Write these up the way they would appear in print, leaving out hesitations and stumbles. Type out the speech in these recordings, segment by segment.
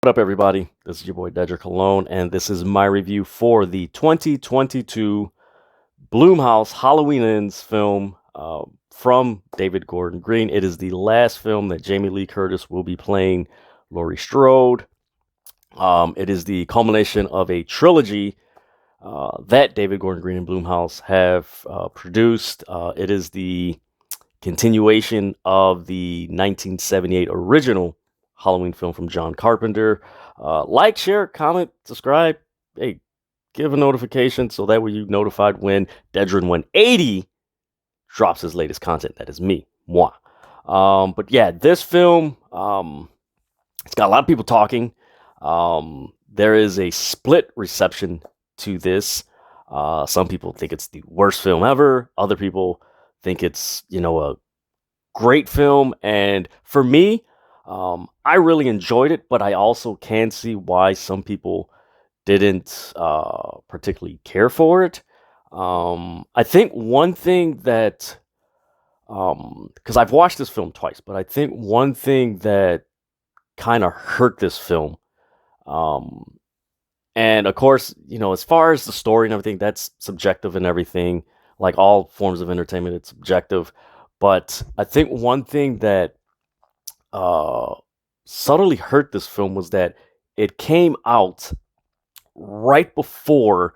What up, everybody? This is your boy Dedrian Colon, and this is my review for the 2022 Blumhouse Halloween Ends film from David Gordon Green. It is the last film that Jamie Lee Curtis will be playing Laurie Strode. It is the culmination of a trilogy that David Gordon Green and Blumhouse have produced. It is the continuation of the 1978 original Halloween film from John Carpenter. Like, share, comment, subscribe. Hey, give a notification so that way you're notified when Dedrian 180 drops his latest content. That is me, moi. But yeah, this film, it's got a lot of people talking. There is a split reception to this. Some people think it's the worst film ever. Other people think it's, a great film. And for me, I really enjoyed it, but I also can see why some people didn't particularly care for it. I think one thing that, because I've watched this film twice, but I think one thing that kind of hurt this film, and of course, as far as the story and everything, that's subjective and everything. Like all forms of entertainment, it's subjective. But I think one thing that subtly hurt this film was that it came out right before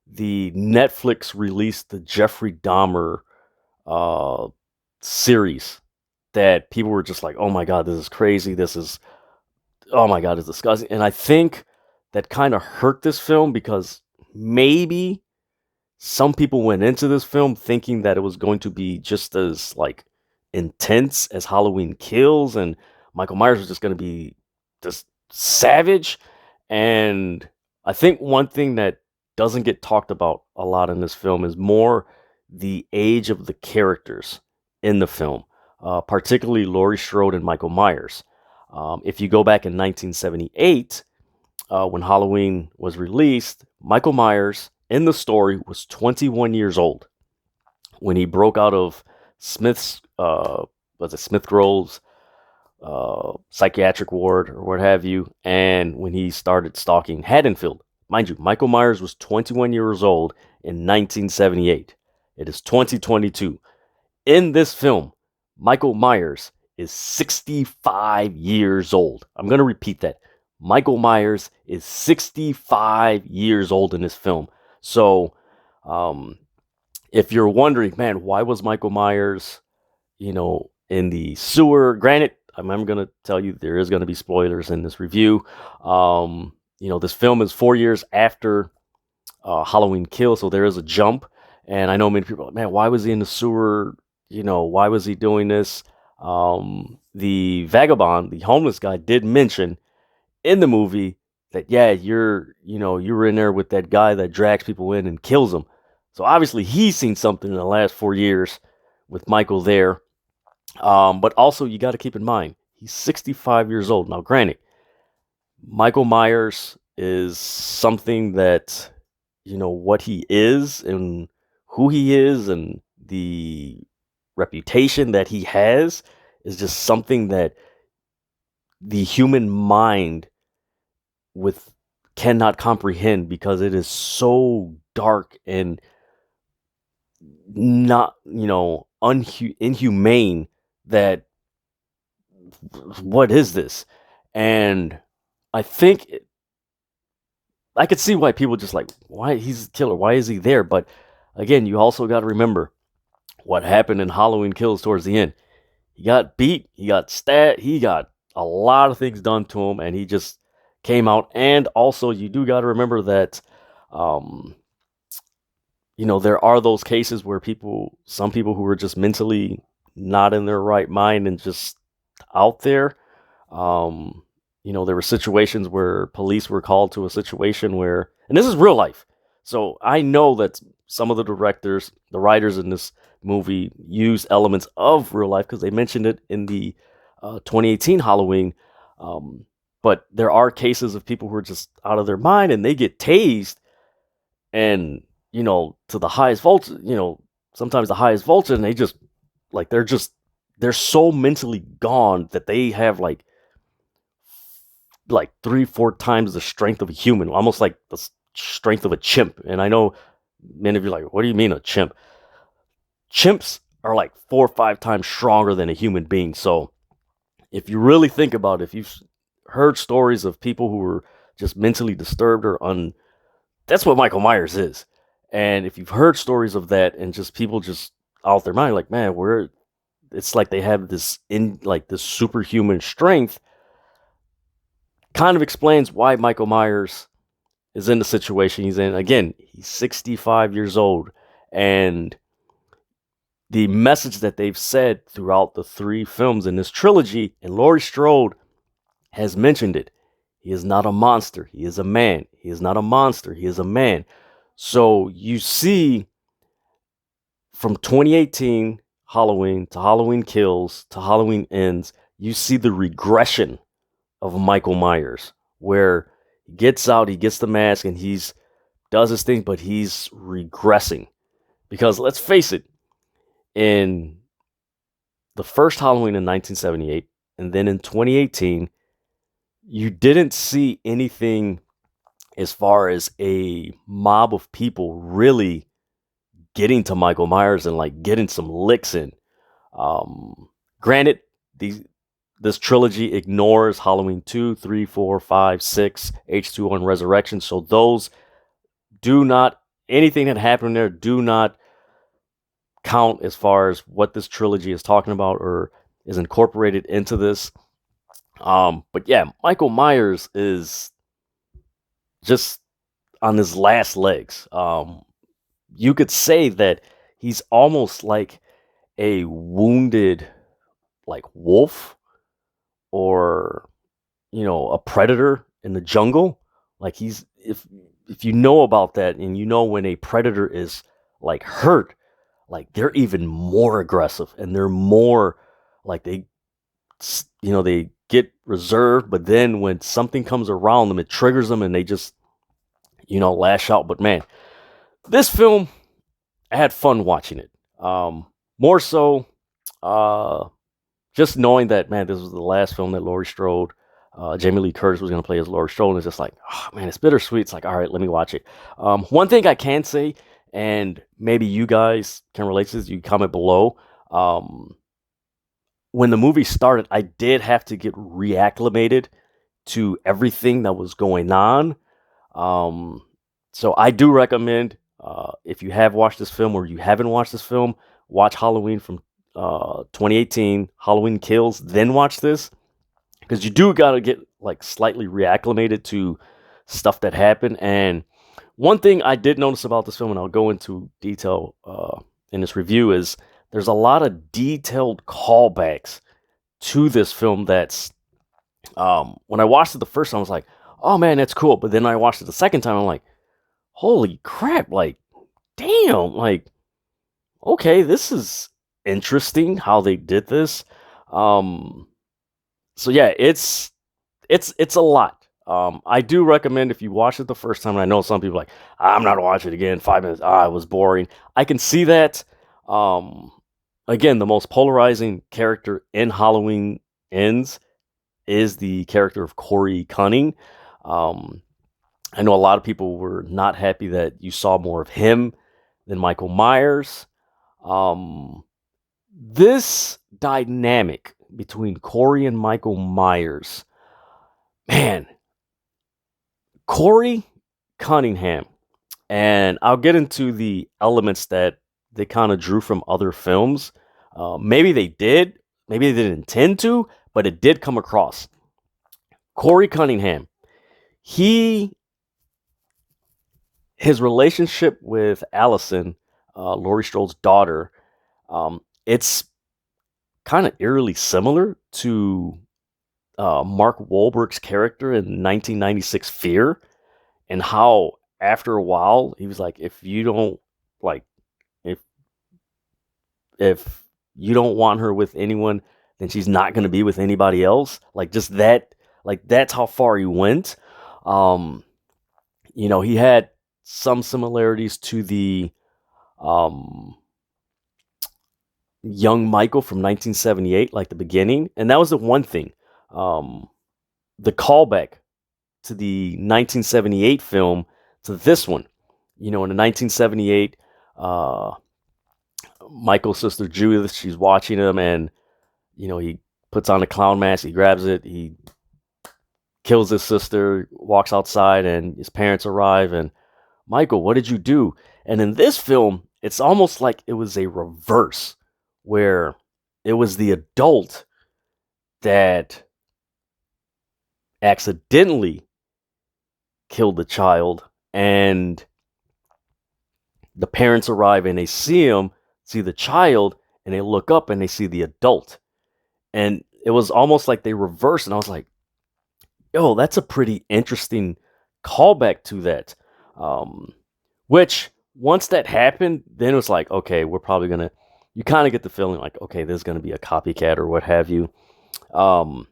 the Netflix released the Jeffrey Dahmer uh, series. That people were just like, "Oh my god, this is crazy! Oh my god, it's disgusting." And I think that kind of hurt this film because maybe some people went into this film thinking that it was going to be just as intense as Halloween Kills, and Michael Myers was just going to be just savage. And I think one thing that doesn't get talked about a lot in this film is more the age of the characters in the film, particularly Laurie Strode and Michael Myers. If you go back in 1978, when Halloween was released, Michael Myers in the story was 21 years old when he broke out of Smith's Smith Grove's psychiatric ward or what have you, and when he started stalking Haddonfield. Mind you, Michael Myers was 21 years old in 1978. It is 2022. In this film, Michael Myers is 65 years old. I'm going to repeat that. Michael Myers is 65 years old in this film. So, if you're wondering, man, why was Michael Myers, in the sewer? Granted, I'm going to tell you there is going to be spoilers in this review. This film is 4 years after Halloween Kills, so there is a jump. And I know many people are like, man, why was he in the sewer? Why was he doing this? The vagabond, the homeless guy, did mention in the movie that, yeah, you were in there with that guy that drags people in and kills them. So obviously he's seen something in the last 4 years with Michael there. But also you got to keep in mind, he's 65 years old. Now, granted, Michael Myers is something that, what he is and who he is and the reputation that he has is just something that the human mind cannot comprehend, because it is so dark and not inhumane that what is this? And I think I could see why people just like, why he's a killer, why is he there? But again, you also got to remember what happened in Halloween Kills towards the end. He got beat, he got stabbed, he got a lot of things done to him, and he just came out. And also, you do got to remember that, there are those cases where some people who are just mentally not in their right mind and just out there. There were situations where police were called to a situation where, and this is real life. So I know that some of the writers in this movie use elements of real life because they mentioned it in the 2018 Halloween. But there are cases of people who are just out of their mind and they get tased, and to the highest voltage, sometimes the highest voltage, and they just they're so mentally gone that they have like 3-4 times the strength of a human, almost like the strength of a chimp. And I know many of you are like, what do you mean a chimp? Chimps are like 4 or 5 times stronger than a human being. So if you really think about it, if you've heard stories of people who were just mentally disturbed or that's what Michael Myers is. And if you've heard stories of that and just people just out their mind, like, man, it's like they have this superhuman strength, kind of explains why Michael Myers is in the situation he's in. Again, he's 65 years old, and the message that they've said throughout the 3 films in this trilogy, and Laurie Strode has mentioned it. He is not a monster. He is a man. He is not a monster. He is a man. So you see from 2018 Halloween to Halloween Kills to Halloween Ends, you see the regression of Michael Myers, where he gets out, he gets the mask, and he's does his thing, but he's regressing. Because let's face it, in the first Halloween in 1978, and then in 2018, you didn't see anything as far as a mob of people really getting to Michael Myers and like getting some licks in. Granted, this trilogy ignores Halloween 2, 3, 4, 5, 6, H2O Resurrection. So those do not, anything that happened there do not count as far as what this trilogy is talking about or is incorporated into this. But yeah, Michael Myers is just on his last legs. You could say that he's almost like a wounded like wolf or a predator in the jungle. Like if you know about that, and you know when a predator is like hurt, like they're even more aggressive and they're more like they get reserved, but then when something comes around them, it triggers them and they just lash out. But man, this film, I had fun watching it. More so, just knowing that, man, this was the last film that Laurie Strode, Jamie Lee Curtis was going to play as Laurie Strode, and it's just like, oh, man, it's bittersweet. It's like, all right, let me watch it. One thing I can say, and maybe you guys can relate to this, you comment below. When the movie started, I did have to get reacclimated to everything that was going on. So I do recommend, if you have watched this film or you haven't watched this film, watch Halloween from 2018, Halloween Kills, then watch this, because you do got to get like slightly reacclimated to stuff that happened. And one thing I did notice about this film, and I'll go into detail in this review, is there's a lot of detailed callbacks to this film that's, when I watched it the first time, I was like, oh man, that's cool. But then I watched it the second time, I'm like, holy crap, like, damn, like, okay, this is interesting how they did this. So yeah, it's a lot. I do recommend if you watch it the first time, and I know some people are like, I'm not watching it again, 5 minutes, it was boring. I can see that. Again, the most polarizing character in Halloween Ends is the character of Corey Cunning. I know a lot of people were not happy that you saw more of him than Michael Myers. This dynamic between Corey and Michael Myers, man, Corey Cunningham, and I'll get into the elements that they kind of drew from other films. Maybe they did, maybe they didn't intend to, but it did come across. Corey Cunningham, his relationship with Allison, Laurie Strode's daughter, it's kind of eerily similar to Mark Wahlberg's character in 1996 Fear, and how after a while he was like, if you don't want her with anyone, then she's not going to be with anybody else. Like, just that, like, that's how far he went. He had some similarities to the young Michael from 1978, like the beginning. And that was the one thing. The callback to the 1978 film to this one. In the 1978, Michael's sister Judith, she's watching him, and he puts on a clown mask, he grabs it, he kills his sister, walks outside, and his parents arrive, and Michael, what did you do? And in this film, it's almost like it was a reverse, where it was the adult that accidentally killed the child, and the parents arrive and they see the child, and they look up and they see the adult. And it was almost like they reversed, and I was like, yo, that's a pretty interesting callback to that. Which, once that happened, then it was like, okay, we're probably going to, you kind of get the feeling like, okay, there's going to be a copycat or what have you. So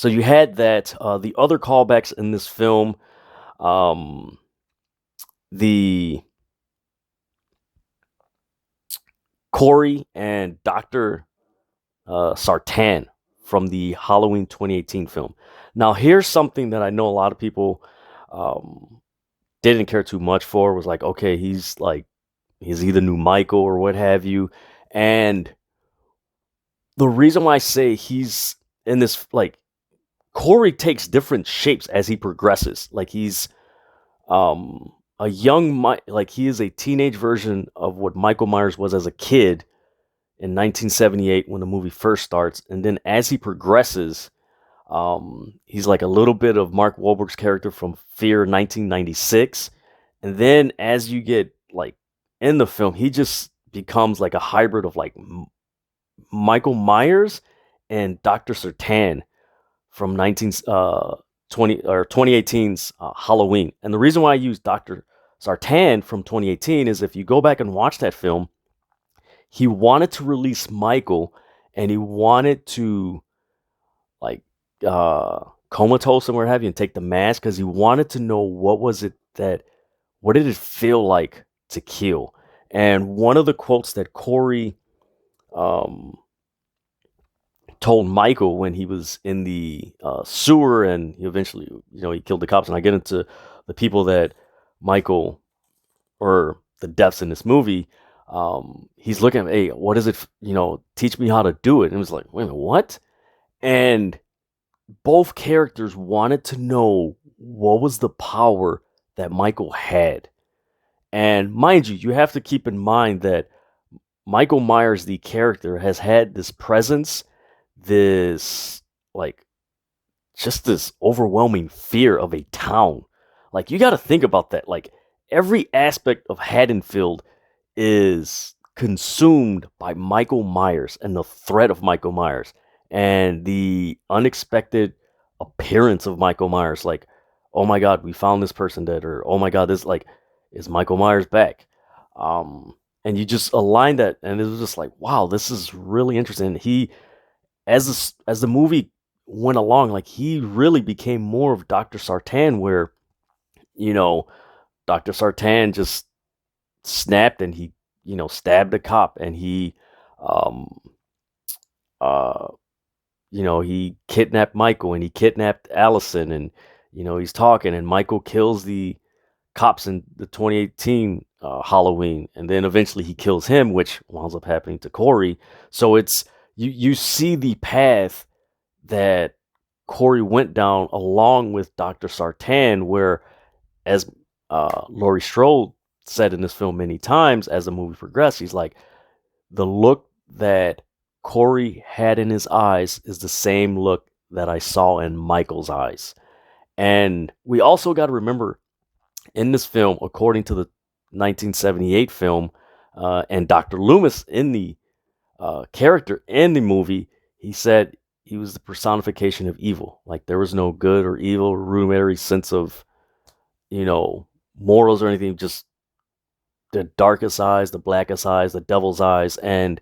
you had that. The other callbacks in this film, the Corey and Dr. Sartan from the Halloween 2018 film. Now, here's something that I know a lot of people didn't care too much for. Was like, okay, he's either new Michael or what have you. And the reason why I say he's in this, like, Corey takes different shapes as he progresses. Like, he's a young, like, he is a teenage version of what Michael Myers was as a kid in 1978 when the movie first starts. And then as he progresses, he's like a little bit of Mark Wahlberg's character from Fear 1996. And then as you get like in the film, he just becomes like a hybrid of like Michael Myers and Dr. Sartan from 2018's Halloween. And the reason why I use Dr. Sartan from 2018 is if you go back and watch that film, he wanted to release Michael, and he wanted to like comatose him or have you and take the mask because he wanted to know what did it feel like to kill. And one of the quotes that Corey told Michael when he was in the sewer, and he eventually, he killed the cops. And I get into the people that Michael, or the deaths in this movie. He's looking at, hey, what is it? Teach me how to do it. And it was like, wait a minute, what? And both characters wanted to know what was the power that Michael had. And mind you, you have to keep in mind that Michael Myers, the character, has had this presence, this like just this overwhelming fear of a town. Like, you got to think about that. Like, every aspect of Haddonfield is consumed by Michael Myers and the threat of Michael Myers and the unexpected appearance of Michael Myers. Like, oh my God, we found this person dead, or oh my God, this, like, is Michael Myers back? And you just align that, and it was just like, wow, this is really interesting. He, as the movie went along, like, he really became more of Dr. Sartan, where, Dr. Sartan just snapped and he, stabbed a cop, and he, he kidnapped Michael, and he kidnapped Allison, and, he's talking, and Michael kills the cops in the 2018 Halloween, and then eventually he kills him, which winds up happening to Corey. So it's, you see the path that Corey went down along with Dr. Sartan, where, as Laurie Strode said in this film many times as the movie progressed, he's like, the look that Corey had in his eyes is the same look that I saw in Michael's eyes. And we also got to remember, in this film, according to the 1978 film, and Dr. Loomis in the character in the movie, he said he was the personification of evil. Like, there was no good or evil or rudimentary sense of, morals or anything, just the darkest eyes, the blackest eyes, the devil's eyes. And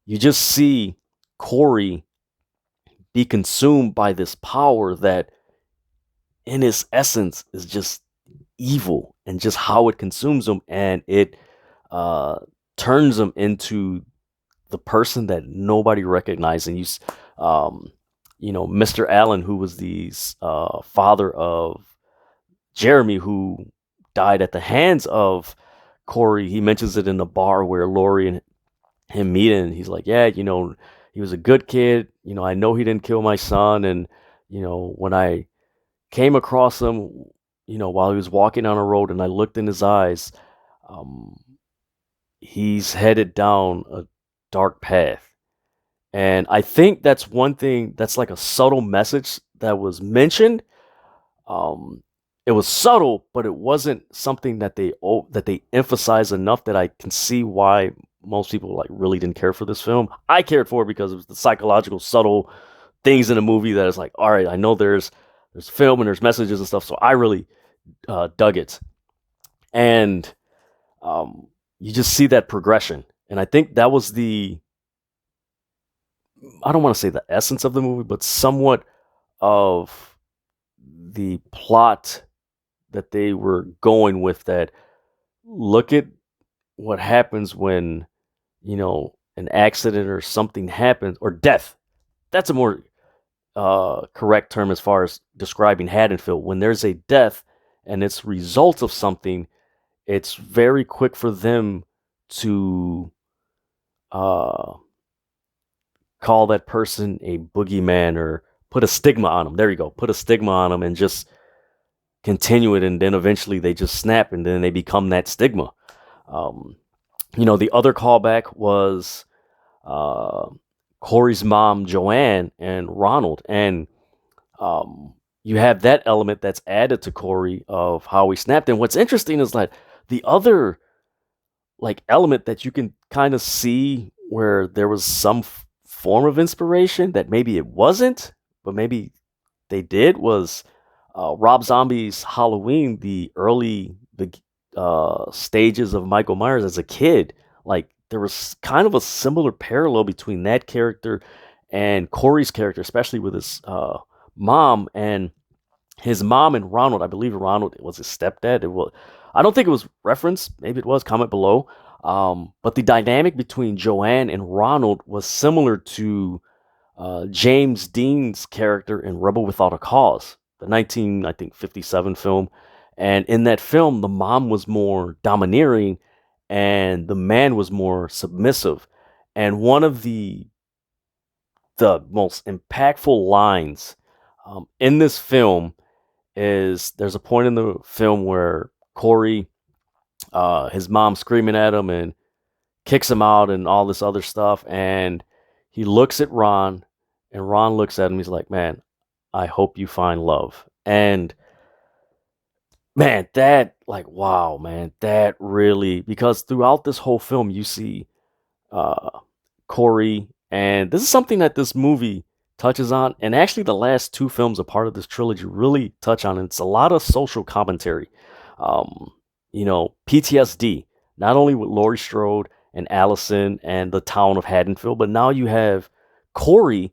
you just see Corey be consumed by this power that in its essence is just evil, and just how it consumes him, and it turns him into the person that nobody recognizes. And Mr. Allen, who was the father of Jeremy, who died at the hands of Corey. He mentions it in the bar where Lori and him meet, and he's like, yeah, he was a good kid. I know he didn't kill my son. And, when I came across him, while he was walking on a road and I looked in his eyes, um, he's headed down a dark path. And I think that's one thing that's like a subtle message that was mentioned. Um, it was subtle, but it wasn't something that they emphasized enough that I can see why most people like really didn't care for this film. I cared for it because it was the psychological, subtle things in a movie that is like, all right, I know there's film and there's messages and stuff, so I really dug it. And um, you just see that progression, and I think that was I don't want to say the essence of the movie, but somewhat of the plot that they were going with. That look at what happens when an accident or something happens, or death. That's a more correct term as far as describing Haddonfield. When there's a death and it's results of something, it's very quick for them to uh, call that person a boogeyman or put a stigma on them. There you go. Put a stigma on them and just continue it. And then eventually they just snap and then they become that stigma. Um, the other callback was uh, Corey's mom, Joanne, and Ronald. And you have that element that's added to Corey of how he snapped. And what's interesting is that the other like element that you can kind of see where there was some form of inspiration that maybe it wasn't, but maybe they did, was Rob Zombie's Halloween, the stages of Michael Myers as a kid. Like there was kind of a similar parallel between that character and Corey's character, especially with his mom. And his mom and Ronald, I believe Ronald was his stepdad. It was, I don't think it was referenced. Maybe it was. Comment below. But the dynamic between Joanne and Ronald was similar to James Dean's character in Rebel Without a Cause, the 1957 film. And in that film, the mom was more domineering and the man was more submissive. And one of the most impactful lines in this film is there's a point in the film where Corey, his mom screaming at him and kicks him out and all this other stuff. And he looks at Ron and Ron looks at him. He's like, man, I hope you find love. And man, that like, wow, man, that really, because throughout this whole film, you see uh, Corey, and this is something that this movie touches on, and actually the last two films, a part of this trilogy, really touch on. And it's a lot of social commentary. Um, PTSD, not only with Laurie Strode and Allison and the town of Haddonfield, but now you have Corey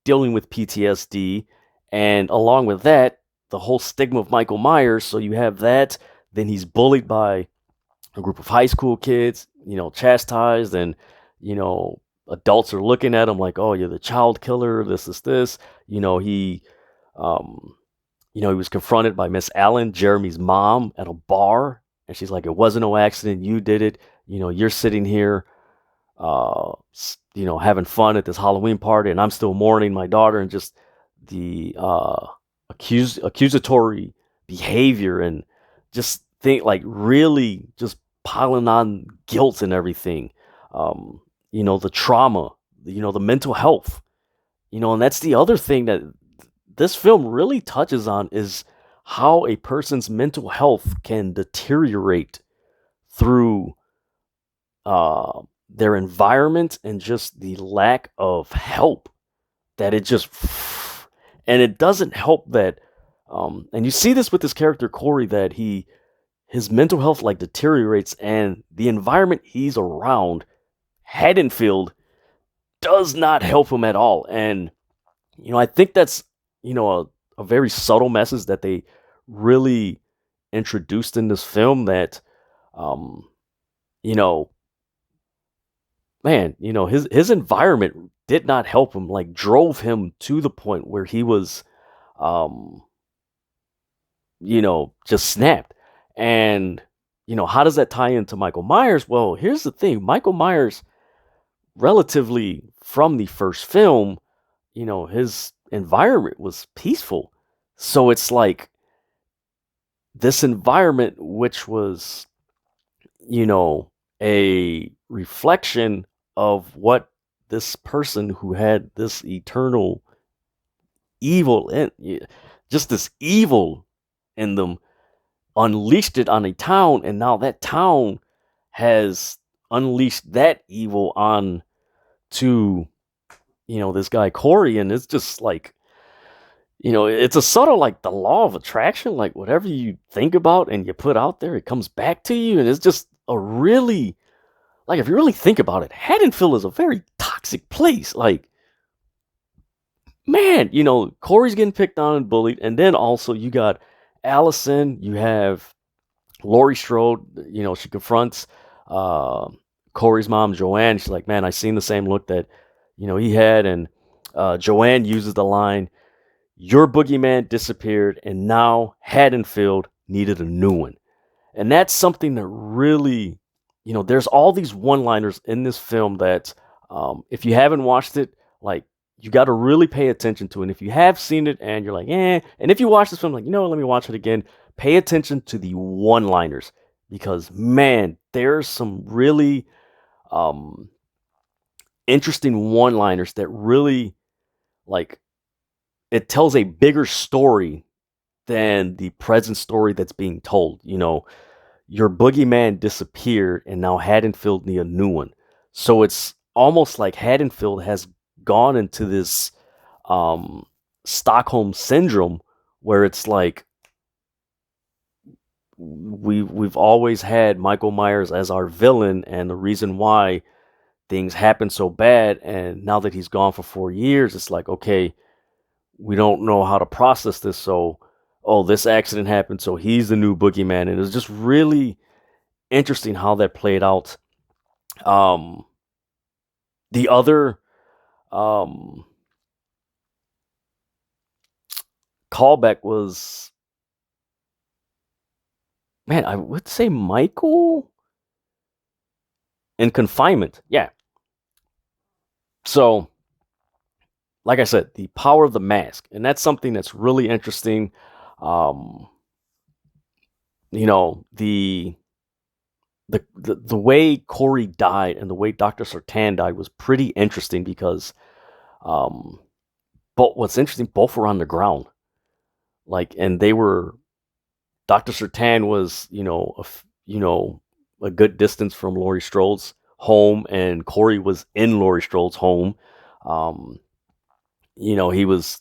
dealing with PTSD, and along with that, the whole stigma of Michael Myers. So you have that. Then he's bullied by a group of high school kids, chastised, and you know, adults are looking at him like, "Oh, you're the child killer. This." He, um, he was confronted by Miss Allen, Jeremy's mom, at a bar, and she's like, "It wasn't no accident. You did it. You're sitting here, having fun at this Halloween party, and I'm still mourning my daughter," and just the accusatory behavior, and just think like really just piling on guilt and everything. The trauma, the mental health, and that's the other thing that this film really touches on, is how a person's mental health can deteriorate through their environment and just the lack of help that it just, and it doesn't help that, and you see this with this character Corey, that his mental health like deteriorates, and the environment he's around, Haddonfield, does not help him at all. And I think that's a very subtle message that they really introduced in this film, that um, you know man, his environment did not help him, like drove him to the point where he was, um, just snapped. And, how does that tie into Michael Myers? Well, here's the thing. Michael Myers, relatively from the first film, his environment was peaceful. So it's like this environment, which was, you know, a reflection of what this person who had this eternal evil in, just this evil in them, unleashed it on a town, and now that town has unleashed that evil on to this guy Corey. And it's just like, it's a subtle, like the law of attraction, like whatever you think about and you put out there, it comes back to you. And it's just a really, like, if you really think about it, Haddonfield is a very toxic place. Like, man, Corey's getting picked on and bullied, and then also you got Allison, you have Laurie Strode. She confronts uh, Corey's mom, Joanne. She's like, man, I seen the same look that he had. And Joanne uses the line, your boogeyman disappeared, and now Haddonfield needed a new one. And that's something that really, there's all these one-liners in this film that, if you haven't watched it, like, you got to really pay attention to it. And if you have seen it and you're like, and if you watch this film, like, let me watch it again, pay attention to the one-liners, because, man, there's some really interesting one-liners that really, like, it tells a bigger story than the present story that's being told. Your boogeyman disappeared, and now Haddonfield need a new one. So it's almost like Haddonfield has gone into this Stockholm syndrome, where it's like we've always had Michael Myers as our villain, and the reason why things happen so bad. And now that he's gone for 4 years, it's like, okay, we don't know how to process this. So, oh, this accident happened, so he's the new boogeyman. And it was just really interesting how that played out. The other callback was, man, I would say Michael in confinement. Yeah. So, like I said, the power of the mask, and that's something that's really interesting. The way Corey died and the way Dr. Sartan died was pretty interesting, because but what's interesting, both were on the ground. Like, and they were, Dr. Sartan was, a good distance from Laurie Strode's home, and Corey was in Laurie Strode's home. He was,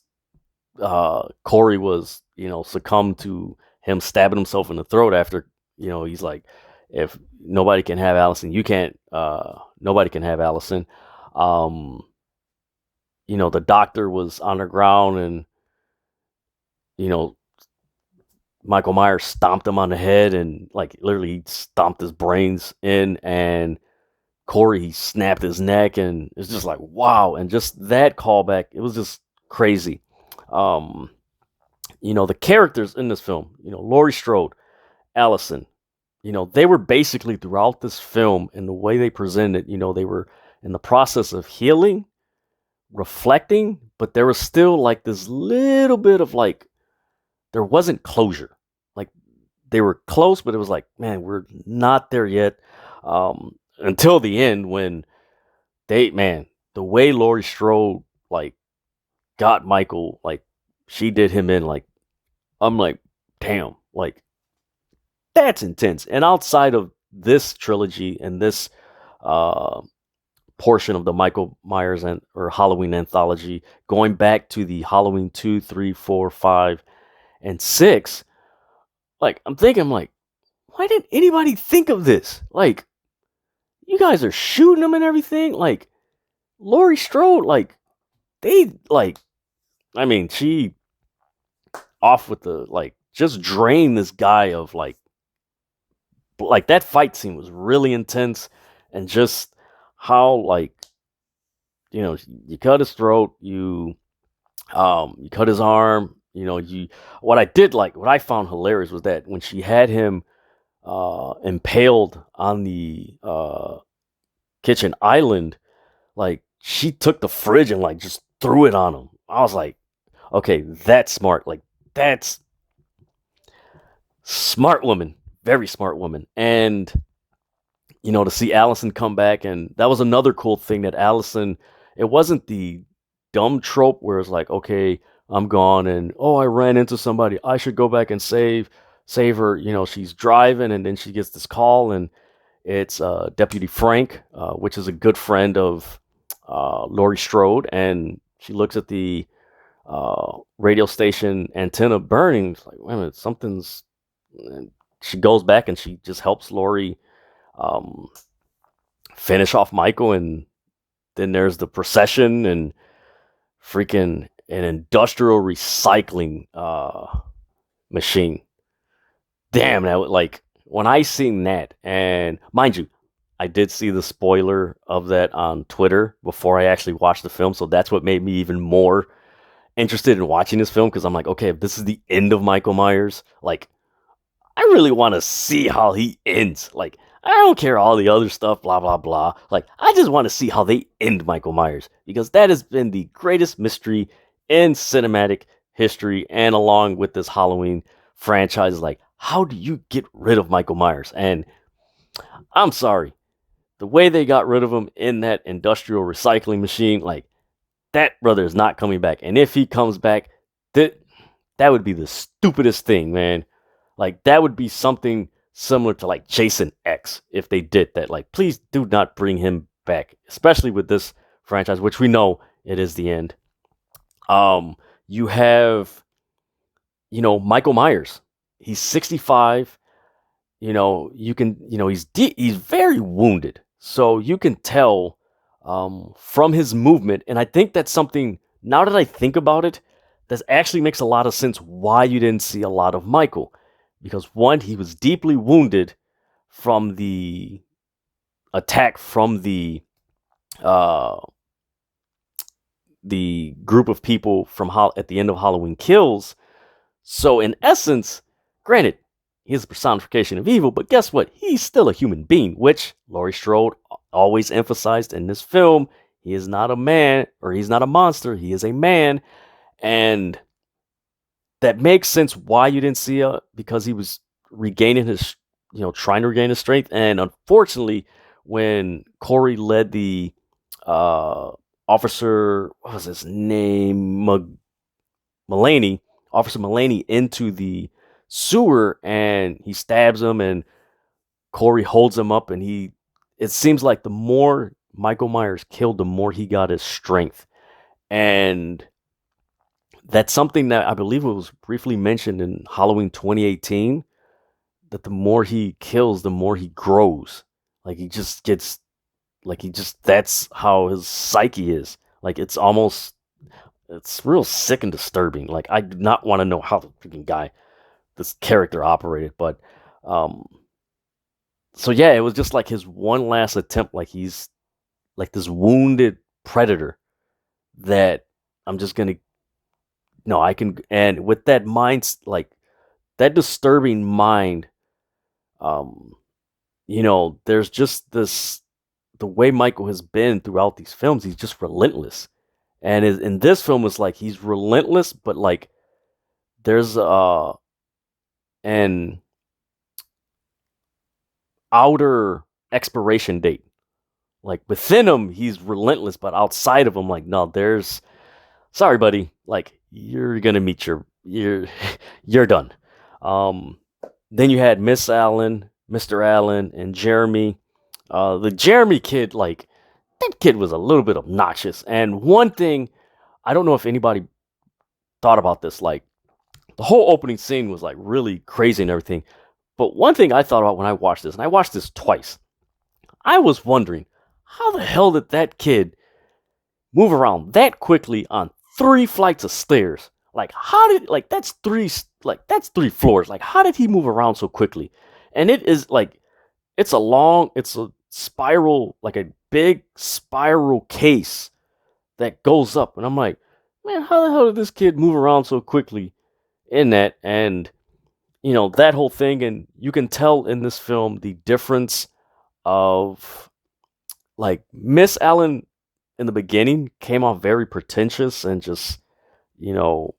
Corey was, succumbed to him stabbing himself in the throat after, he's like, if nobody can have Allison, you can't, nobody can have Allison. The doctor was on the ground, and, Michael Myers stomped him on the head, and like literally he stomped his brains in, and Corey, he snapped his neck, and it's just like, wow. And just that callback, it was just crazy. The characters in this film, Laurie Strode, Allison, they were basically throughout this film, and the way they presented, they were in the process of healing, reflecting, but there was still like this little bit of like, there wasn't closure. Like, they were close, but it was like, man, we're not there yet. Until the end, when the way Laurie Strode like got Michael, like she did him in, like, I'm like, damn, like that's intense. And outside of this trilogy and this portion of the Michael Myers or Halloween anthology, going back to the Halloween 2, 3, 4, 5, and 6, like, I'm like, why didn't anybody think of this? Like, you guys are shooting them and everything. Like, Laurie Strode, like, they, like, I mean, she off with the, like, just drained this guy of, like, that fight scene was really intense. And just how like you cut his throat, you cut his arm, you what I found hilarious was that when she had him impaled on the kitchen island, like she took the fridge and like just threw it on him. I was like, okay, that's smart. Like that's smart woman, very smart woman. And to see Allison come back, and that was another cool thing that Allison. It wasn't the dumb trope where it's like, okay, I'm gone, and oh, I ran into somebody. I should go back and save her. She's driving, and then she gets this call, and it's Deputy Frank, which is a good friend of Laurie Strode, and she looks at the radio station antenna burning. It's like, wait a minute, something's. And she goes back and she just helps Laurie um, finish off Michael, and then there's the procession and freaking an industrial recycling machine. Damn, that like when I seen that, and mind you, I did see the spoiler of that on Twitter before I actually watched the film, so that's what made me even more interested in watching this film because I'm like, okay, if this is the end of Michael Myers, like I really want to see how he ends. Like I don't care all the other stuff, blah blah blah. Like I just want to see how they end Michael Myers because that has been the greatest mystery in cinematic history, and along with this Halloween franchise, like how do you get rid of Michael Myers? And I'm sorry, the way they got rid of him in that industrial recycling machine, like that brother is not coming back. And if he comes back, that would be the stupidest thing, man. Like that would be something similar to like Jason X if they did that. Like please do not bring him back, especially with this franchise, which we know it is the end. You have Michael Myers. He's 65. You can he's very wounded, so you can tell from his movement, and I think that's something. Now that I think about it, that actually makes a lot of sense why you didn't see a lot of Michael, because one, he was deeply wounded from the attack from uh, the group of people from at the end of Halloween Kills. So in essence, granted, he's a personification of evil, but guess what? He's still a human being, which Laurie Strode always emphasized in this film. He is not a man, or he's not a monster. He is a man. And that makes sense why you didn't see it, because he was regaining his, trying to regain his strength. And unfortunately, when Corey led the officer, what was his name? Mulaney, Officer Mulaney, into the sewer, and he stabs him, and Corey holds him up, and it seems like the more Michael Myers killed, the more he got his strength. And that's something that I believe it was briefly mentioned in Halloween 2018, that the more he kills, the more he grows. Like he just gets, that's how his psyche is. Like it's real sick and disturbing. Like I do not want to know how the freaking this character operated, but so yeah, it was just like his one last attempt. Like he's like this wounded predator that I'm just gonna, no, I can, and with that mind, like that disturbing mind, there's just the way Michael has been throughout these films. He's just relentless. And in this film, it's like he's relentless, but like there's an outer expiration date. Like within him, he's relentless, but outside of him, like no, sorry, buddy, like you're gonna meet you're done. Then you had Miss Allen, Mr. Allen, and Jeremy. The Jeremy kid, like that kid was a little bit obnoxious. And one thing, I don't know if anybody thought about this, like the whole opening scene was like really crazy and everything. But one thing I thought about when I watched this, and I watched this twice, I was wondering, how the hell did that kid move around that quickly on 3 flights of stairs? Like that's three floors. Like how did he move around so quickly? And it is like it's a spiral, like a big spiral case that goes up. And I'm like, man, how the hell did this kid move around so quickly in that? And, that whole thing. And you can tell in this film the difference of, like, Miss Allen in the beginning came off very pretentious and just, you know,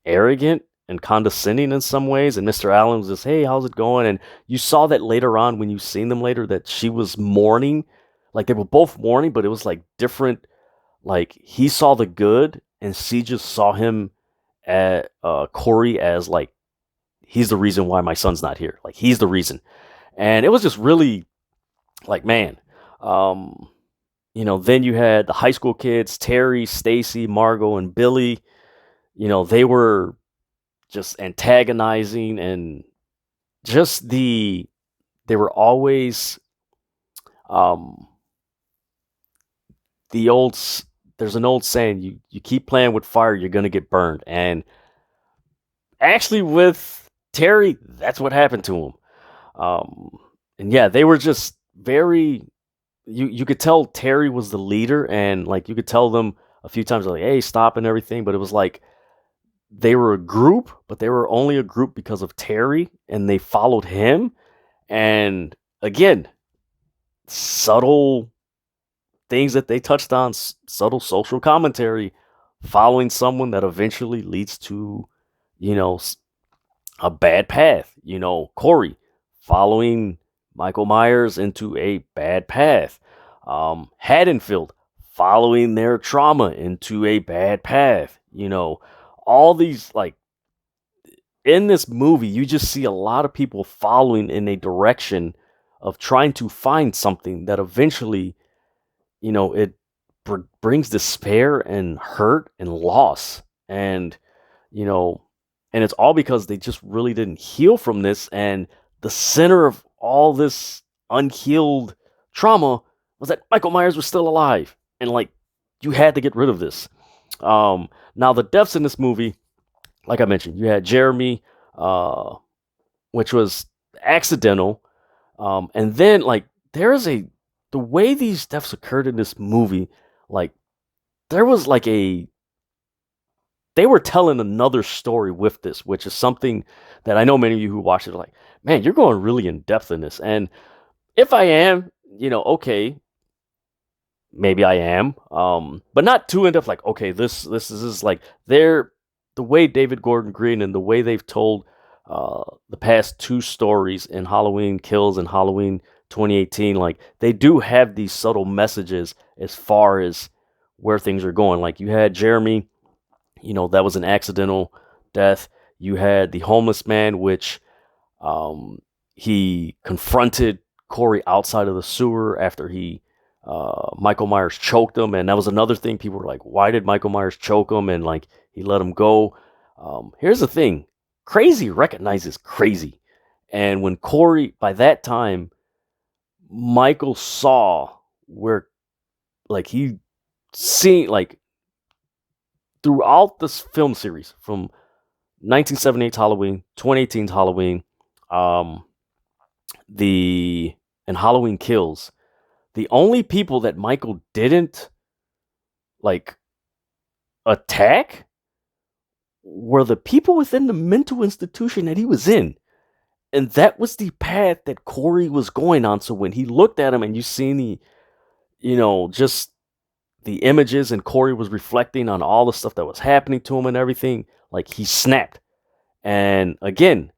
arrogant and condescending in some ways. And Mr. Allen was just, hey, how's it going? And you saw that later on when you seen them later that she was mourning. Like they were both mourning, but it was like different. Like he saw the good and she just saw him at Corey as like, he's the reason why my son's not here. Like he's the reason. And it was just really like, man, then you had the high school kids, Terry, Stacy, Margot, and Billy. They were just antagonizing and just they were always the old there's an old saying, you keep playing with fire, you're gonna get burned. And actually with Terry, that's what happened to him. And yeah, they were just very you could tell Terry was the leader, and like you could tell them a few times like, hey, stop and everything, but it was like they were a group, but they were only a group because of Terry, and they followed him. And again, subtle things that they touched on, subtle social commentary, following someone that eventually leads to, a bad path. Corey following Michael Myers into a bad path. Haddonfield following their trauma into a bad path. All these, like, in this movie, you just see a lot of people following in a direction of trying to find something that eventually, it brings despair and hurt and loss. And, and it's all because they just really didn't heal from this. And the center of all this unhealed trauma was that Michael Myers was still alive. And, like, you had to get rid of this. Now the deaths in this movie, like I mentioned, you had Jeremy, which was accidental, and then like the way these deaths occurred in this movie, like there was like they were telling another story with this, which is something that I know many of you who watched it are like, man, you're going really in depth in this, and if I am, okay. Maybe I am, but not too in depth. Like, okay, this is like the way David Gordon Green and the way they've told the past two stories in Halloween Kills and Halloween 2018. Like, they do have these subtle messages as far as where things are going. Like, you had Jeremy, that was an accidental death. You had the homeless man, which he confronted Corey outside of the sewer after Michael Myers choked him, and that was another thing. People were like, why did Michael Myers choke him? And like, he let him go. Here's the thing. Crazy recognizes crazy. And when Corey, by that time, Michael saw where, like, he seen, like, throughout this film series from 1978's Halloween, 2018's Halloween, and Halloween Kills, the only people that Michael didn't, like, attack were the people within the mental institution that he was in. And that was the path that Corey was going on. So when he looked at him and you seen just the images, and Corey was reflecting on all the stuff that was happening to him and everything, like, he snapped. And again,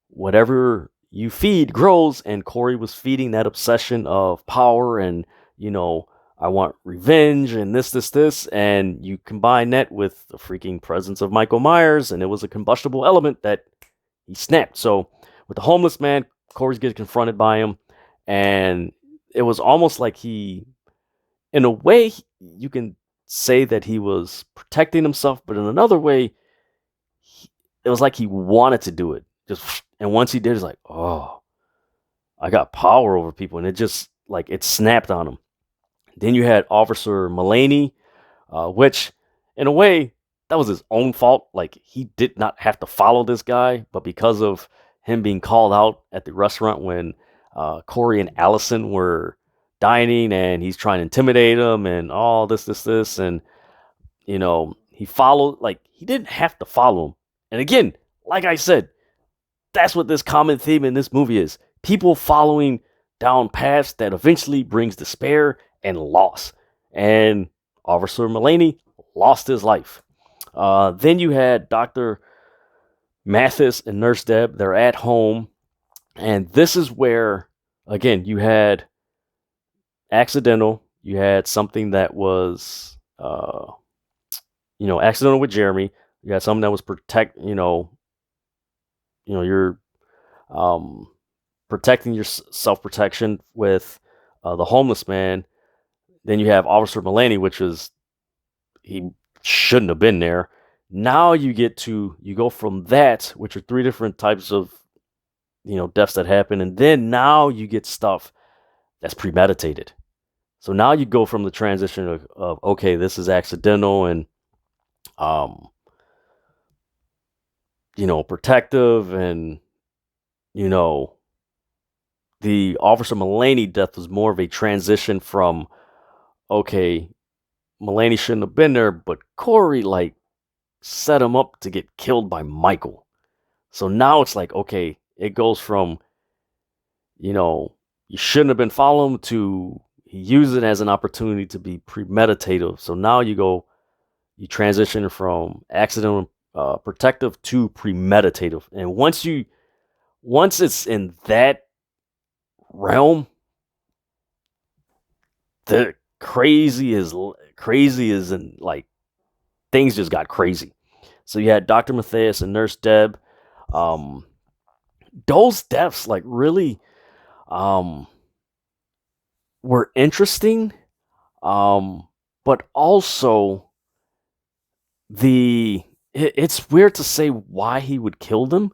whatever you feed grows, and Corey was feeding that obsession of power and, I want revenge and this, and you combine that with the freaking presence of Michael Myers, and it was a combustible element that he snapped. So with the homeless man, Corey's getting confronted by him, and it was almost like he, in a way, you can say that he was protecting himself, but in another way, it was like he wanted to do it. And once he did, it's like, oh, I got power over people. And it just, like, it snapped on him. Then you had Officer Mulaney, which, in a way, that was his own fault. Like, he did not have to follow this guy, but because of him being called out at the restaurant when Corey and Allison were dining, and he's trying to intimidate him and all this, and he followed, like, he didn't have to follow him. And again, like I said, that's what this common theme in this movie is. People following down paths that eventually brings despair and loss. And Officer Mulaney lost his life. Then you had Dr. Mathis and Nurse Deb. They're at home. And this is where, again, you had accidental. You had something that was, accidental with Jeremy. You had something that was you're protecting your self-protection with the homeless man. Then you have Officer Mulaney, which is, he shouldn't have been there. Now you go from that, which are three different types of, deaths that happen. And then now you get stuff that's premeditated. So now you go from the transition of okay, this is accidental and, protective, and, the Officer Mulaney death was more of a transition from, okay, Mulaney shouldn't have been there, but Corey, like, set him up to get killed by Michael. So now it's like, okay, it goes from, you shouldn't have been following him to he used it as an opportunity to be premeditative. So now you transition from accidental protective to premeditative. And once it's in that realm, the crazy is in, like, things just got crazy. So you had Dr. Matthias and Nurse Deb. Those deaths, like, really were interesting. But also it's weird to say why he would kill them.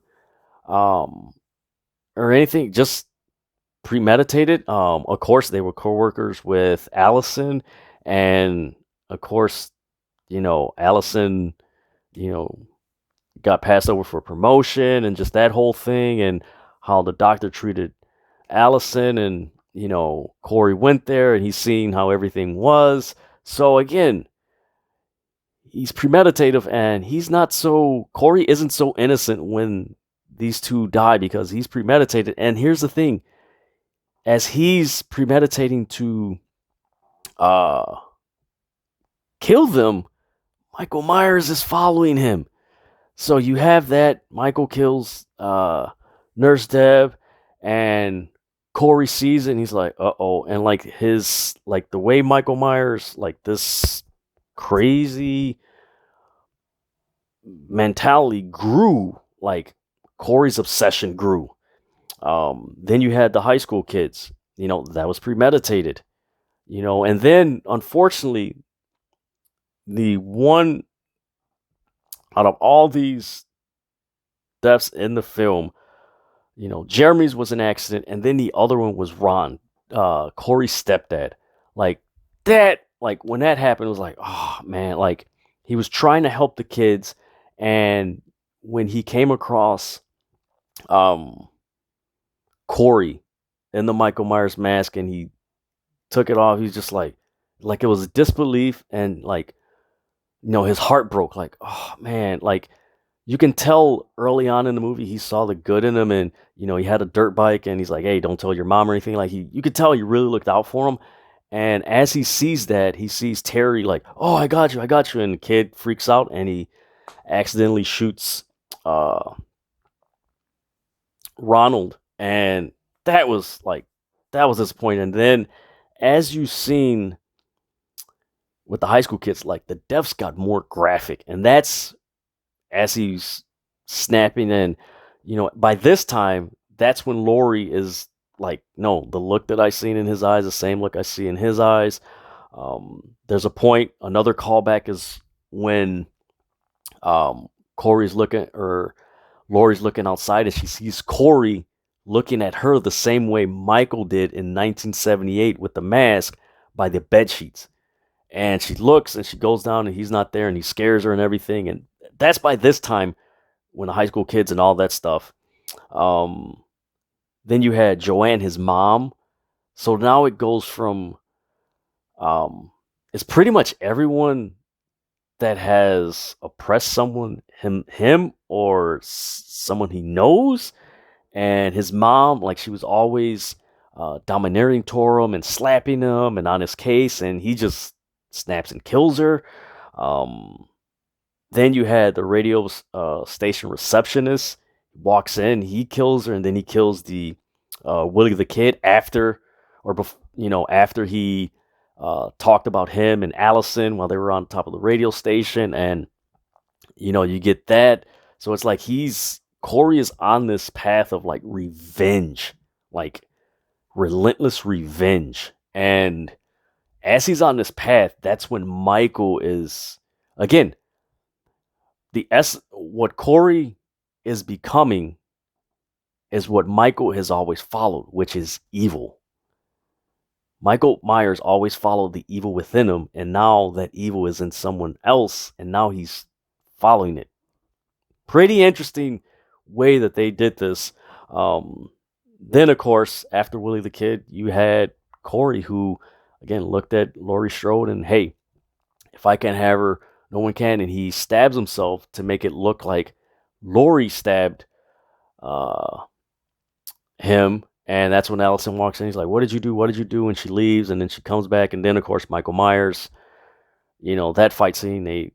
Or anything, just premeditated. Of course, they were co-workers with Allison, and of course, Allison, got passed over for promotion, and just that whole thing, and how the doctor treated Allison, and Corey went there and he's seen how everything was. So again, he's premeditative, and Corey isn't so innocent when these two die, because he's premeditated. And here's the thing, as he's premeditating to kill them, Michael Myers is following him. So you have that Michael kills Nurse Deb, and Corey sees it, and he's like, uh-oh. And like the way Michael Myers, like, this crazy mentality grew, like Corey's obsession grew. Then you had the high school kids, that was premeditated, and then unfortunately, the one out of all these deaths in the film, Jeremy's was an accident, and then the other one was Ron, Corey's stepdad. Like that, like when that happened, it was like, oh man, like he was trying to help the kids, and when he came across Corey in the Michael Myers mask and he took it off, he's just like it was disbelief, and like, his heart broke, like, oh man, like you can tell early on in the movie he saw the good in him, and he had a dirt bike, and he's like, hey, don't tell your mom or anything. Like, you could tell he really looked out for him. And as he sees that, he sees Terry, like, oh, I got you, and the kid freaks out, and he accidentally shoots Ronald, and that was disappointing. And then, as you've seen with the high school kids, like, the deaths got more graphic, and that's as he's snapping. And by this time, that's when Laurie is like, no, the look that I seen in his eyes, the same look I see in his eyes. There's a point, another callback is when Laurie's looking outside, and she sees Corey looking at her the same way Michael did in 1978 with the mask by the bed sheets. And she looks, and she goes down, and he's not there, and he scares her and everything. And that's by this time when the high school kids and all that stuff. Then you had Joanne, his mom. So now it goes from it's pretty much everyone that has oppressed someone, him or someone he knows, and his mom, like she was always domineering toward him and slapping him and on his case, and he just snaps and kills her. Um, then you had the radio station receptionist walks in, he kills her, and then he kills the Willie the Kid after, after he talked about him and Allison while they were on top of the radio station, and you get that. So it's like Corey is on this path of like revenge, like relentless revenge, and as he's on this path, that's when Michael is again what Corey is becoming is what Michael has always followed, which is evil. Michael Myers always followed the evil within him, and now that evil is in someone else, and now he's following it. Pretty interesting way that they did this. Then, of course, after Willie the Kid, you had Corey, who again looked at Laurie Strode and, hey, if I can't have her, no one can. And he stabs himself to make it look like Laurie stabbed him. And that's when Allison walks in. He's like, what did you do? What did you do? And she leaves. And then she comes back. And then, of course, Michael Myers, that fight scene, they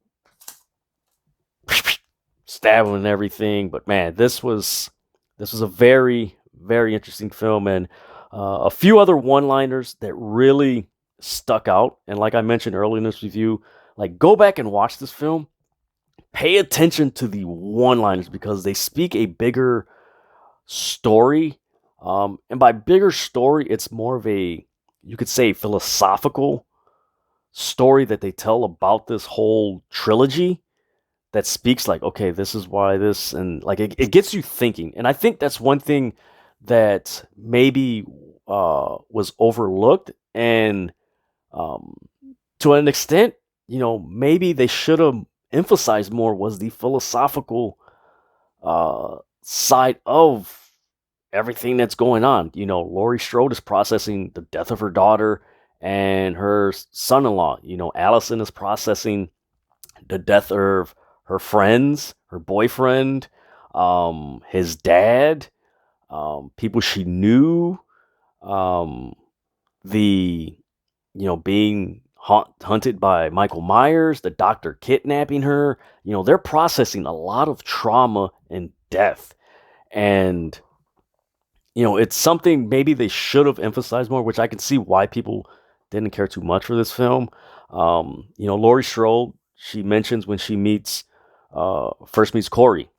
stab him and everything. But man, this was a very, very interesting film. And a few other one-liners that really stuck out. And like I mentioned earlier in this review, like go back and watch this film. Pay attention to the one-liners because they speak a bigger story. And by bigger story, it's more of a, you could say, philosophical story that they tell about this whole trilogy that speaks like, okay, this is why this, and like it gets you thinking. And I think that's one thing that maybe was overlooked, and to an extent, maybe they should have emphasized more was the philosophical side of everything that's going on. Laurie Strode is processing the death of her daughter and her son-in-law. Allison is processing the death of her friends, her boyfriend, his dad, people she knew, the being hunted by Michael Myers, the doctor kidnapping her. They're processing a lot of trauma and death, and it's something maybe they should have emphasized more, which I can see why people didn't care too much for this film. Laurie Strode, she mentions when she first meets Corey,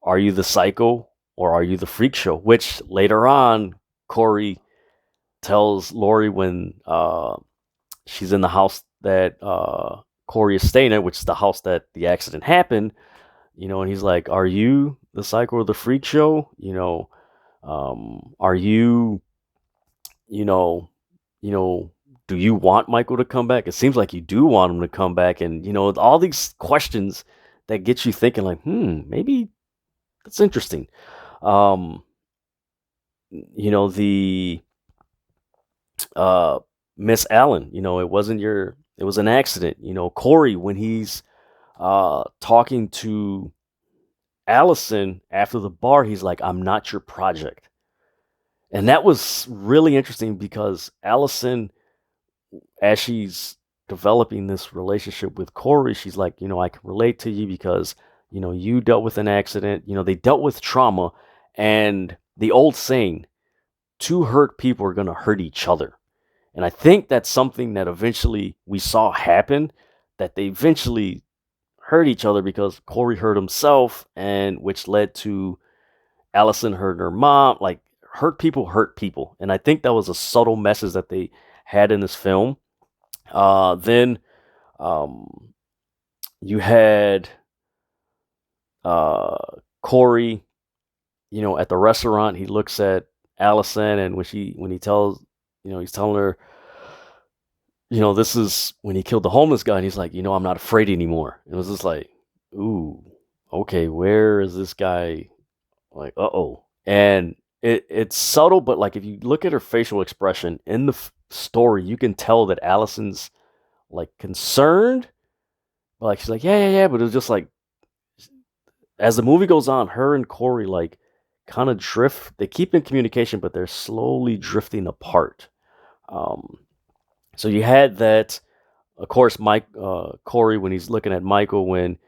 are you the psycho or are you the freak show? Which later on, Corey tells Laurie when she's in the house that Corey is staying at, which is the house that the accident happened, and he's like, are you the psycho or the freak show? Are you, do you want Michael to come back? It seems like you do want him to come back. And, all these questions that get you thinking like, maybe that's interesting. The Miss Allen, it was an accident. Corey, when he's talking to Allison after the bar, he's like, I'm not your project. And that was really interesting because Allison, as she's developing this relationship with Corey, she's like, I can relate to you because, you dealt with an accident, they dealt with trauma, and the old saying, two hurt people are going to hurt each other. And I think that's something that eventually we saw happen, that they eventually hurt each other because Corey hurt himself, and which led to Allison hurting her mom. Like, hurt people. And I think that was a subtle message that they had in this film. Then you had Corey, at the restaurant. He looks at Allison, and when he tells, he's telling her, this is when he killed the homeless guy, and he's like, I'm not afraid anymore. And it was just like, ooh, okay, where is this guy? Like, uh-oh. And it's subtle, but like if you look at her facial expression in the story, you can tell that Allison's like concerned. Like she's like, yeah, yeah, yeah, but it was just like as the movie goes on, her and Corey like kind of drift. They keep in communication, but they're slowly drifting apart. Um, so you had that, of course, Corey when he's looking at Michael when,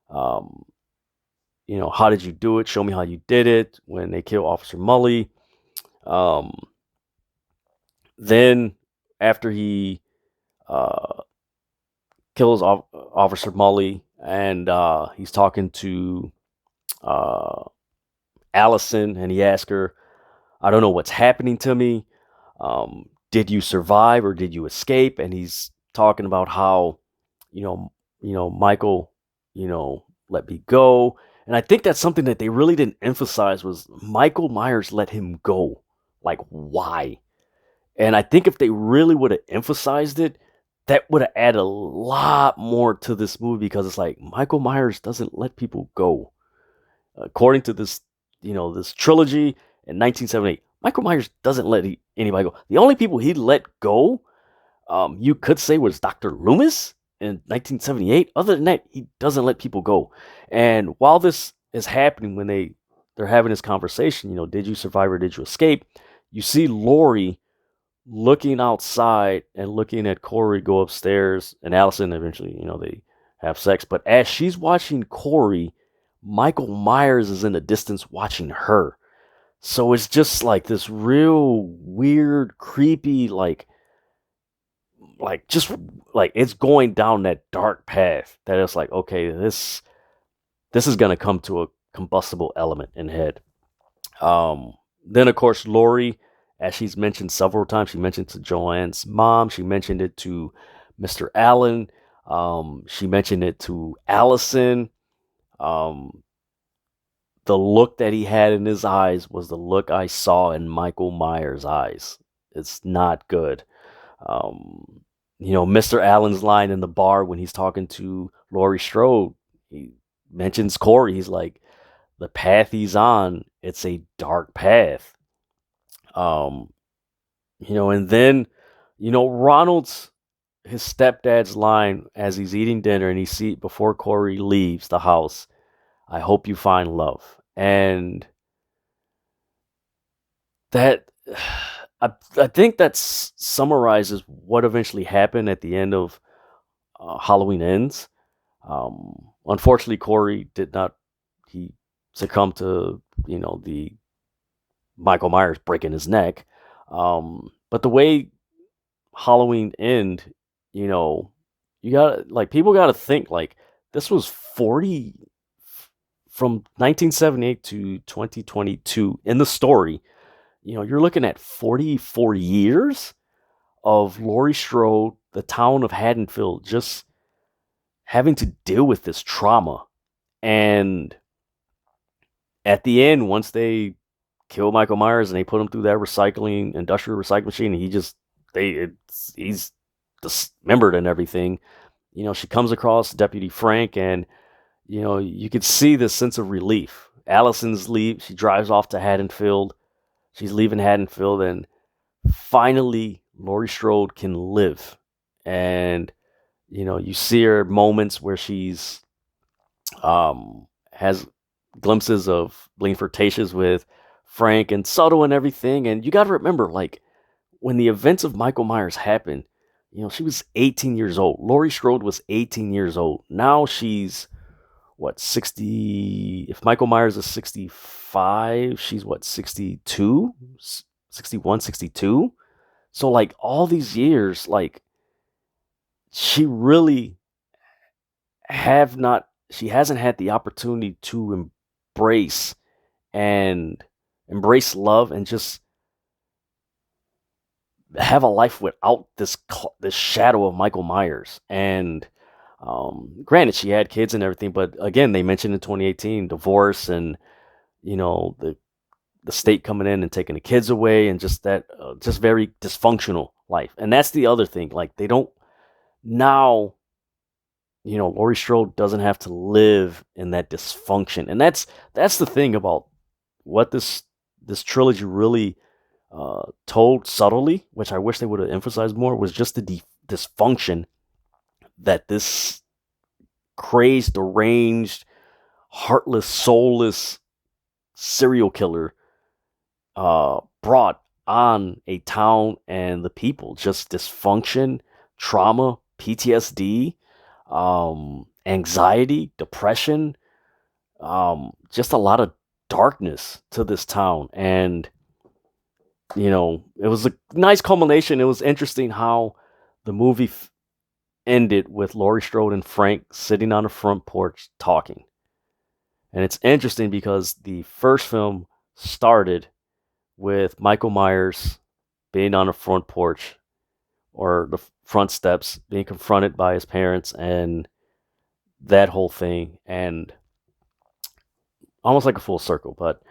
um, how did you do it? Show me how you did it. When they kill Officer Mully, um, then after he uh, kills Officer Mully and he's talking to uh, Allison and he asks her, I don't know what's happening to me. Did you survive or did you escape? And he's talking about how, you know, Michael, let me go. And I think that's something that they really didn't emphasize was Michael Myers let him go. Like, why? And I think if they really would have emphasized it, that would have added a lot more to this movie because it's like Michael Myers doesn't let people go. According to this trilogy in 1978, Michael Myers doesn't let anybody go. The only people he let go, you could say, was Dr. Loomis in 1978. Other than that, he doesn't let people go. And while this is happening, when they're having this conversation, did you survive or did you escape? You see Laurie looking outside and looking at Corey go upstairs, and Allison eventually, they have sex. But as she's watching Corey, Michael Myers is in the distance watching her. So it's just like this real weird, creepy, just like it's going down that dark path that it's like, okay, this is gonna come to a combustible element in head. Then of course Laurie, as she's mentioned several times, she mentioned to Joanne's mom, she mentioned it to Mr. Allen, she mentioned it to Allison. Um, the look that he had in his eyes was the look I saw in Michael Myers' eyes. It's not good. Um, Mr. Allen's line in the bar when he's talking to Laurie Strode, he mentions Corey. He's like, the path he's on, it's a dark path. Um, and then, Ronald's his stepdad's line as he's eating dinner and before Corey leaves the house, I hope you find love. And that I think that summarizes what eventually happened at the end of Halloween Ends. Unfortunately, Corey did not. He succumbed to the Michael Myers breaking his neck. But the way Halloween End, you got like people got to think like this was 40 from 1978 to 2022 in the story. You're looking at 44 years of Laurie Strode, the town of Haddonfield, just having to deal with this trauma. And at the end, once they kill Michael Myers and they put him through that industrial recycling machine, and he's dismembered and everything. She comes across Deputy Frank, and you could see this sense of relief. Allison's leave. She drives off to Haddonfield. She's leaving Haddonfield, and finally, Laurie Strode can live. And you see her moments where she's has glimpses of being flirtatious with Frank and subtle and everything. And you got to remember, like when the events of Michael Myers happened, she was 18 years old. Laurie Strode was 18 years old. Now she's what, 60? If Michael Myers is 65, she's what, 62, 61, 62. So like all these years, like she really she hasn't had the opportunity to embrace and embrace love and just have a life without this shadow of Michael Myers. And granted, she had kids and everything, but again, they mentioned in 2018 divorce and the state coming in and taking the kids away and just that just very dysfunctional life. And that's the other thing. Like they don't now. Laurie Strode doesn't have to live in that dysfunction, and that's the thing about what this this trilogy really told subtly, which I wish they would have emphasized more, was just the dysfunction that this crazed, deranged, heartless, soulless serial killer brought on a town and the people. Just dysfunction, trauma, PTSD, anxiety, depression, just a lot of darkness to this town. And, it was a nice culmination. It was interesting how the movie ended with Laurie Strode and Frank sitting on the front porch talking. And it's interesting because the first film started with Michael Myers being on the front porch or the front steps, being confronted by his parents and that whole thing, and almost like a full circle. But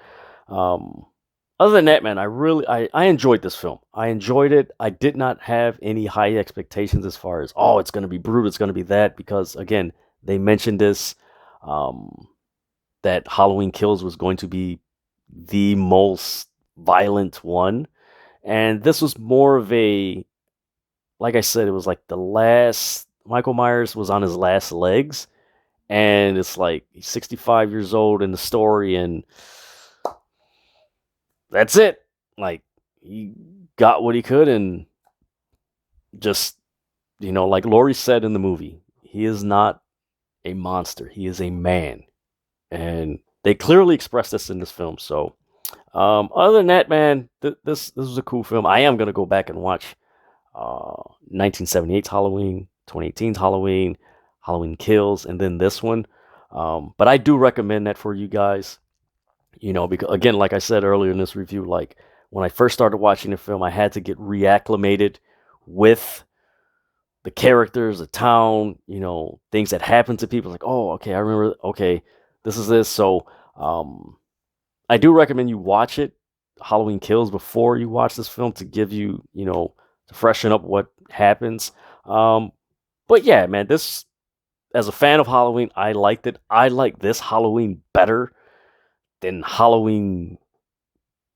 other than that, man, I enjoyed this film. I enjoyed it. I did not have any high expectations as far as, it's going to be brutal, it's going to be that, because again, they mentioned this, that Halloween Kills was going to be the most violent one. And this was more of a, like I said, it was like the last, Michael Myers was on his last legs. And it's like he's 65 years old in the story, and that's it. Like, he got what he could, and just, like Laurie said in the movie, he is not a monster. He is a man. And they clearly expressed this in this film. So, other than that, man, this was a cool film. I am going to go back and watch 1978's Halloween, 2018's Halloween, Halloween Kills, and then this one. But I do recommend that for you guys. Because again, like I said earlier in this review, like when I first started watching the film, I had to get reacclimated with the characters, the town, things that happen to people. Like, oh, okay, I remember. Okay, this is this. So, I do recommend you watch it, Halloween Kills, before you watch this film, to give you, to freshen up what happens. But yeah, man, this, as a fan of Halloween, I liked it. I like this Halloween better than Halloween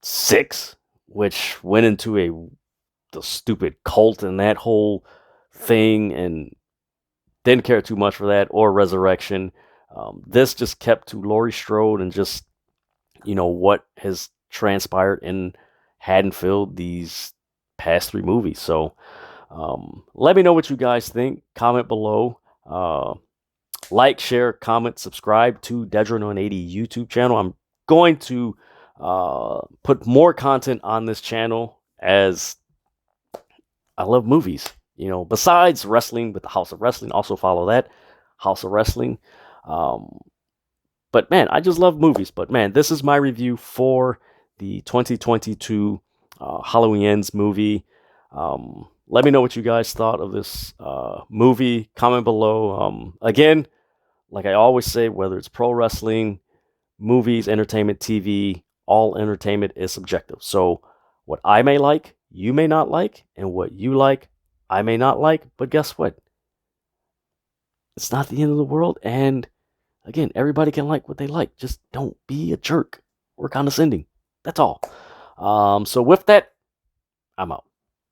6, which went into the stupid cult and that whole thing, and didn't care too much for that, or Resurrection. This just kept to Laurie Strode and just, what has transpired in Haddonfield these past 3 movies. So, let me know what you guys think. Comment below. Like, share, comment, subscribe to Dedrian 180 YouTube channel. I'm going to put more content on this channel, as I love movies. Besides wrestling with the House of Wrestling, also follow that, House of Wrestling. But man, I just love movies. But man, this is my review for the 2022 Halloween Ends movie. Let me know what you guys thought of this movie. Comment below. Again, like I always say, whether it's pro wrestling, movies, entertainment, TV, all entertainment is subjective. So what I may like, you may not like, and what you like, I may not like. But guess what? It's not the end of the world. And again, everybody can like what they like. Just don't be a jerk or condescending. That's all. So with that, I'm out.